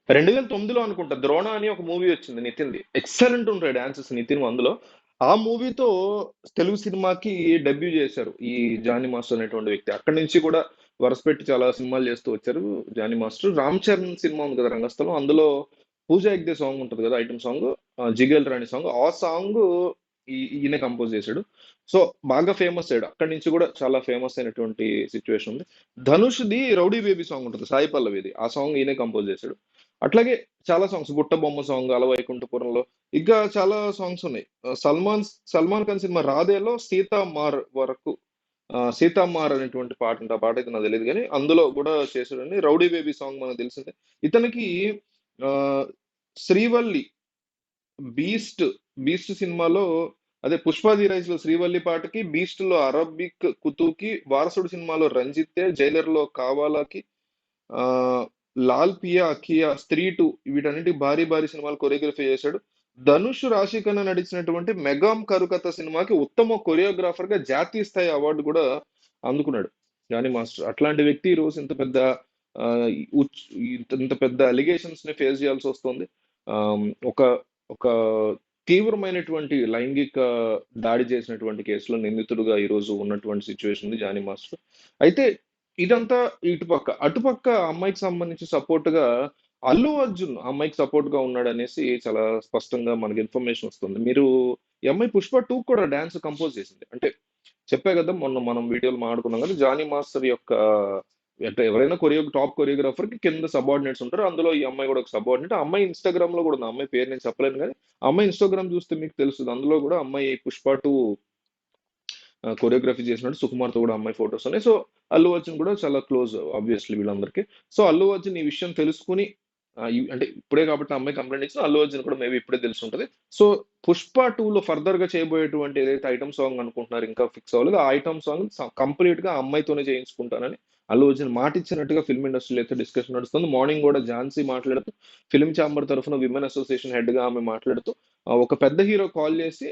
2009లో అనుకుంటా 'ద్రోణ' అని ఒక మూవీ వచ్చింది నితిన్‌ది. ఎక్సలెంట్ ఉంటాయి డాన్సెస్ నితిన్ అందులో. ఆ మూవీతో తెలుగు సినిమాకి డెబ్యూ చేశారు ఈ జానీ మాస్టర్ అనేటువంటి వ్యక్తి. అక్కడి నుంచి కూడా వరుసపెట్టి చాలా సినిమాలు చేస్తూ వచ్చారు జానీ మాస్టర్. 'రామ్ చరణ్' సినిమా ఉంది కదా 'రంగస్థలం', అందులో 'పూజా హెగ్డే' సాంగ్ ఉంటది కదా item song, 'Jigel Rani' song. ఆ సాంగ్ ఈయనే కంపోజ్ చేశాడు. సో బాగా ఫేమస్ అయ్యాడు. అక్కడి నుంచి కూడా చాలా ఫేమస్ అయినటువంటి సిచ్యువేషన్ ఉంది. ధనుష్‌ది 'రౌడీ బేబీ' సాంగ్ ఉంటది సాయి పల్లవిది. ఆ సాంగ్ ఈయనే కంపోజ్ చేశాడు. అట్లాగే చాలా సాంగ్స్ 'బుట్ట బొమ్మ' సాంగ్ 'అలవైకుంఠపురంలో', ఇంకా చాలా సాంగ్స్ ఉన్నాయి. సల్మాన్ ఖాన్ సినిమా 'రాధే'లో 'సీతామార్' వరకు 'సీతామార్' అనేటువంటి పాట ఉంటే ఆ పాట అయితే నాకు తెలియదు కానీ అందులో కూడా చేశాడని. 'రౌడీ బేబీ' సాంగ్ మనకు తెలిసిందే. ఇతనికి ఆహ్, 'శ్రీవల్లి', 'బీస్ట్' సినిమాలో, అదే 'పుష్ప ది రైజ్' లో 'శ్రీవల్లి' పాటకి, 'బీస్ట్' లో 'అరబిక్ కుతూకి', 'వారసుడు' సినిమాలో 'రంజిత్తే', 'జైలర్' లో 'కావాలాకి', ఆ 'లాల్ పియా అఖియా', 'స్త్రీ 2' వీటన్నిటి భారీ భారీ సినిమాలు కొరియోగ్రఫీ చేశాడు. ధనుష్, రాశి ఖన్నా నటించినటువంటి 'మెగామ్ కరుకథ' సినిమాకి ఉత్తమ కొరియోగ్రాఫర్ గా జాతీయ స్థాయి అవార్డు కూడా అందుకున్నాడు జానీ మాస్టర్. అట్లాంటి వ్యక్తి ఈ రోజు ఇంత పెద్ద ఆ, ఇంత పెద్ద అలిగేషన్స్ ని ఫేస్ చేయాల్సి వస్తుంది. ఒక ఒక తీవ్రమైనటువంటి లైంగిక దాడి చేసినటువంటి కేసులో నిందితుడుగా ఈ రోజు ఉన్నటువంటి సిచ్యువేషన్ ఉంది జానీ మాస్టర్. అయితే ఇదంతా ఇటుపక్క. అటుపక్క ఆ అమ్మాయికి సంబంధించి సపోర్ట్ గా అల్లు అర్జున్ ఆ అమ్మాయికి సపోర్ట్ గా ఉన్నాడనేసి చాలా స్పష్టంగా మనకి ఇన్ఫర్మేషన్ వస్తుంది. మీరు ఈ అమ్మాయి 'పుష్ప 2' కూడా డాన్స్ కంపోజ్ చేసింది. అంటే చెప్పా కదా మొన్న మనం వీడియోలో మాట్లాడుకున్నాం కదా జానీ మాస్టర్ యొక్క, అంటే ఎవరైనా టాప్ కొరియోగ్రాఫర్ కి కింద సబార్డినేట్స్ ఉంటారు. అందులో ఈ అమ్మాయి కూడా ఒక సబార్డినేట్. ఆ అమ్మాయి ఇన్‌స్టాగ్రామ్ లో కూడా ఉంది. ఆ అమ్మాయి పేరు నేను చెప్పలేను గానీ, ఆ అమ్మాయి ఇన్‌స్టాగ్రామ్ చూస్తే మీకు తెలుస్తది. అందులో కూడా అమ్మాయి 'పుష్ప 2' కొరియోగ్రఫీ చేసినట్టు సుకుమార్‌తో కూడా అమ్మాయి ఫోటోస్ ఉన్నాయి. సో, అల్లు అర్జున్ కూడా చాలా క్లోజ్ ఆబ్వియస్‌లీ వీళ్ళందరికీ. సో, అల్లు అర్జున్ ఈ విషయం తెలుసుకొని అంటే ఇప్పుడే కాబట్టి ఆ అమ్మాయి కంప్లెయింట్ ఇచ్చింది. అల్లు అర్జున్ కూడా మేబీ ఇప్పుడే తెలిసుంటది. సో, 'పుష్ప 2'లో ఫర్దర్‌గా చేయబోయేటువంటి ఏదైతే ఐటెమ్ సాంగ్ అనుకుంటున్నారో ఇంకా ఫిక్స్ అవ్వలేదు. ఆ ఐటెమ్ సాంగ్ కంప్లీట్‌గా ఆ అమ్మాయితోనే చేయించుకుంటానని అల్లు అర్జున్ మాటిచ్చినట్టుగా ఫిల్మ్ ఇండస్ట్రీలో అయితే డిస్కషన్ నడుస్తుంది. మార్నింగ్ కూడా ఝాన్సీ మాట్లాడుతూ ఫిల్మ్ ఛాంబర్ తరఫున విమెన్ అసోసియేషన్ హెడ్‌గా ఆమె మాట్లాడుతూ ఒక పెద్ద హీరో కాల్ చేసి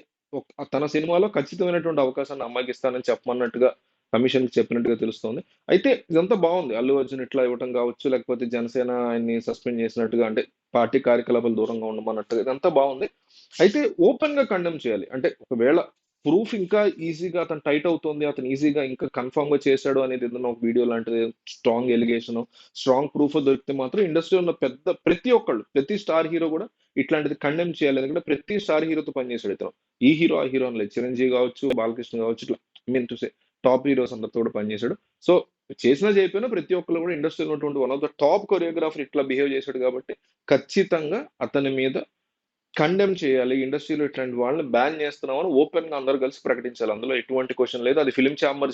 తన సినిమాలో ఖచ్చితమైనటువంటి అవకాశాన్ని అమ్మాయికి ఇస్తానని చెప్పమన్నట్టుగా కమిషన్‌కి చెప్పినట్టుగా తెలుస్తోంది. అయితే ఇదంతా బావుంది. అల్లు అర్జున్ ఇట్లా ఇవ్వటం కావచ్చు, లేకపోతే జనసేన ఆయన్ని సస్పెండ్ చేసినట్టుగా, అంటే పార్టీ కార్యకలాపాలు దూరంగా ఉండమన్నట్టుగా ఇదంతా బావుంది. అయితే ఓపెన్‌గా కండెమ్ చేయాలి. అంటే ఒకవేళ ప్రూఫ్ ఇంకా ఈజీగా అతను టైట్ అవుతోంది, అతను ఈజీగా ఇంకా కన్ఫర్మ్‌గా చేశాడు అనేది ఏదైనా ఒక వీడియో లాంటిది స్ట్రాంగ్ ఎలిగేషనో, స్ట్రాంగ్ ప్రూఫో దొరికితే మాత్రం ఇండస్ట్రీలో ఉన్న ప్రతి ఒక్కళ్ళు, ప్రతి స్టార్ హీరో కూడా ఇట్లాంటిది కండెమ్ చేయాలి. ఎందుకంటే ప్రతి స్టార్ హీరోతో పనిచేసాడు ఇతను. ఈ హీరో, ఆ హీరో అని లేదు. చిరంజీవి కావచ్చు, బాలకృష్ణ కావచ్చు, ఇట్లా I mean to say top heroes అందరితో కూడా పనిచేశాడు. సో చేసినా చేయకపోయినా ప్రతి ఒక్కళ్ళు కూడా ఇండస్ట్రీలో ఉన్నటువంటి one of the top choreographer ఇట్లా బిహేవ్ చేశాడు కాబట్టి ఖచ్చితంగా అతని మీద కండెమ్ చేయాలి. ఇండస్ట్రీలో ఇట్లాంటి వాళ్ళని బ్యాన్ చేస్తున్నామని ఓపెన్ గా అందరూ కలిసి ప్రకటించాలి. అందులో ఎటువంటి క్వశ్చన్ లేదు. అది ఫిల్మ్ ఛాంబర్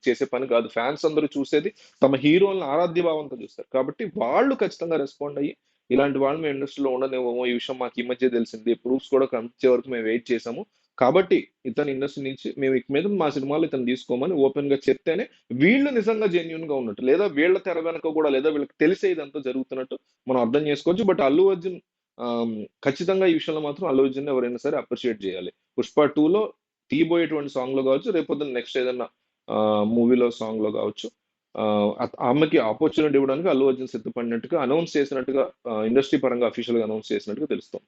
చేసే పని కాదు. ఫ్యాన్స్ అందరూ చూసేది తమ హీరోలను ఆరాధ్య భావంతో చూస్తారు. కాబట్టి వాళ్ళు ఖచ్చితంగా రెస్పాండ్ అయ్యి ఇలాంటి వాళ్ళు మేము ఇండస్ట్రీలో ఉండనివ్వము. ఈ విషయం మాకు ఈ మధ్య తెలిసింది. ప్రూఫ్స్ కూడా కనిపించే వరకు మేము వెయిట్ చేసాము. కాబట్టి ఇతని ఇండస్ట్రీ నుంచి మేము ఇక మీద మా సినిమాలు ఇతను తీసుకోమని ఓపెన్ గా చెప్తేనే వీళ్ళు నిజంగా జెన్యున్ గా ఉన్నట్టు. లేదా వీళ్ళ తెర వెనక కూడా, లేదా వీళ్ళకి తెలిసే ఇదంతా జరుగుతున్నట్టు మనం అర్థం చేసుకోవచ్చు. బట్ అల్లు అర్జున్ ఖచ్చితంగా ఈ విషయంలో మాత్రం అల్లు అర్జున్ ఎవరైనా సరే అప్రిషియేట్ చేయాలి. 'పుష్ప 2'లో తీయబోయేటువంటి సాంగ్ లో కావచ్చు, రేపొద్దున నెక్స్ట్ ఏదన్నా మూవీలో సాంగ్ లో కావచ్చు, ఆమెకి ఆపర్చునిటీ ఇవ్వడానికి అల్లు అర్జున్ సిద్ధపడినట్టుగా అనౌన్స్ చేసినట్టుగా ఇండస్ట్రీ పరంగా అఫీషియల్ గా అనౌన్స్ చేసినట్టుగా తెలుస్తుంది.